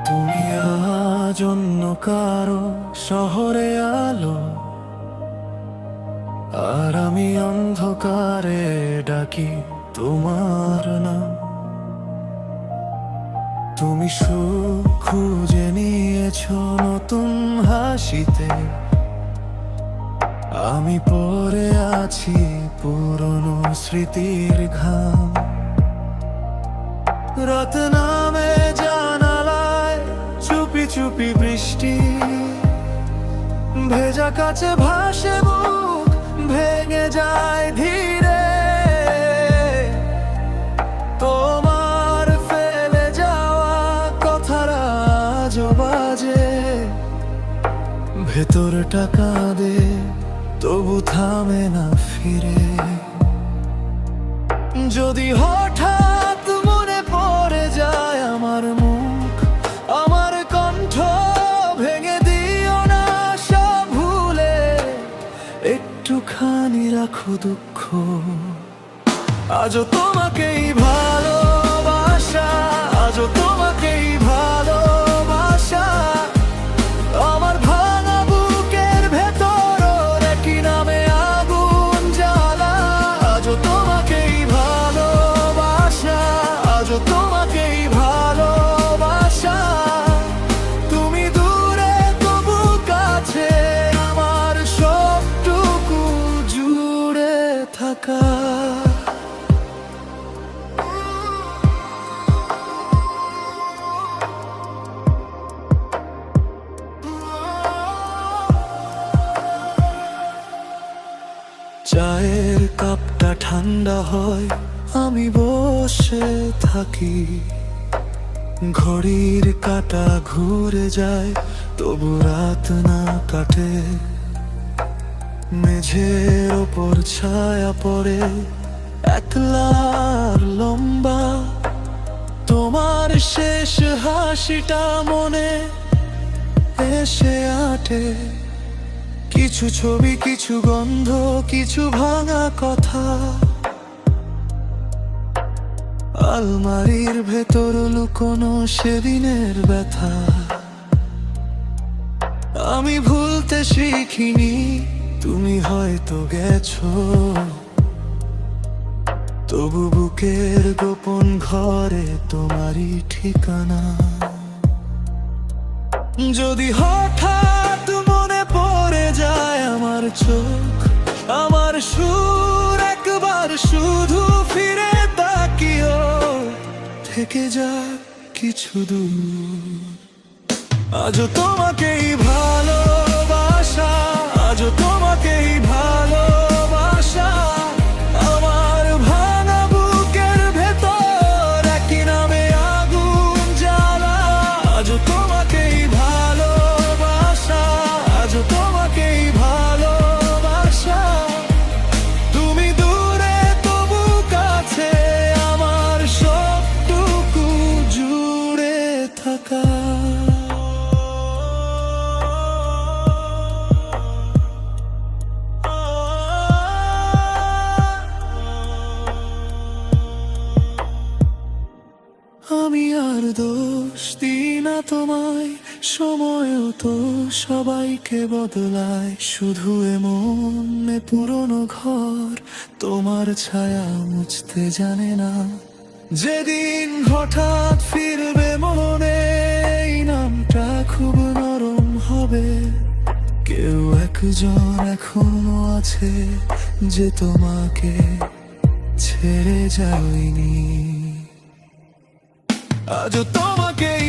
তুমি আজ অন্য কারো শহরে আলো, আর আমি অন্ধকারে ডাকি তোমার নাম। তুমি সুখ খুঁজে নিয়েছো নতুন হাসিতে, আমি পড়ে আছি পুরনো স্মৃতির ঘাম। রাত নামে জানালায় চুপি চুপি বৃষ্টি, ভেজা কাছে ভাসে বুক, ভেঙে যায় ধীরে। তোমার ফেলে যাওয়া কথার আজও বাজে, ভেতরটা কাঁদে তবু থামে না ফিরে। যদি হঠাৎ মনে পড়ে যায় আমার মুখ, আমার কণ্ঠ, ভেঙে দিও না সব ভুলে, একটুখানি রাখো দুঃখ। আজও তোমাকেই ভালোবাসা, আজও তোমাকেই ভালোবাসা। আমার ভাঙা বুকের ভেতর একই নামে আগুন জ্বালা। আজও তোমাকেই ভালোবাসা, আজও তোমাকেই ভালোবাসা। তুমি দূরে তবু কাছে, আমার সবটুকু জুড়ে থাকা। চায়ের কাপটা ঠান্ডা হয়, আমি বসে থাকি। ঘড়ির কাঁটা ঘুরে যায়, তবু রাত না কাটে। মেঝের ওপর ছায়া পড়ে একলার লম্বা। তোমার শেষ হাসিটা মনে এসে আটে। কিছু ছবি, কিছু গন্ধ, কিছু ভাঙা কথা। আলমারির ভেতর লুকোনো সেদিনের ব্যথা। আমি ভুলতে শিখিনি, তুমি হয়তো গেছো, তবু বুকের গোপন ঘরে তোমারই ঠিকানা। যদি হঠাৎ মনে পড়ে যায় আমার চোখ, আমার সুর, একবার শুধু ফিরে তাকিও। থেকে যাক কিছু দূর, আজও তোমাকেই ভালোবাসা, আজও তোমাকেই ভালোবাসা। আমার ভাঙা বুকের ভেতর একই নামে আগুন জ্বালা। আজও তোমাকেই ভালোবাসা, আজও তোমাকেই ভালোবাসা। তুমি দূরে তবু কাছে, আমার সবটুকু জুড়ে থাকা। আমি আর দোষ দিই না তোমায়, সময়ও তো সবাইকে বদলায়। শুধু এমন পুরনো ঘর তোমার ছায়া মুছতে জানে না। যেদিন হঠাৎ ফিরবে মনে, এই নামটা খুব নরম হবে। কেউ একজন এখনো আছে যে তোমাকে ছেড়ে যায়নি। আজও তোমাকেই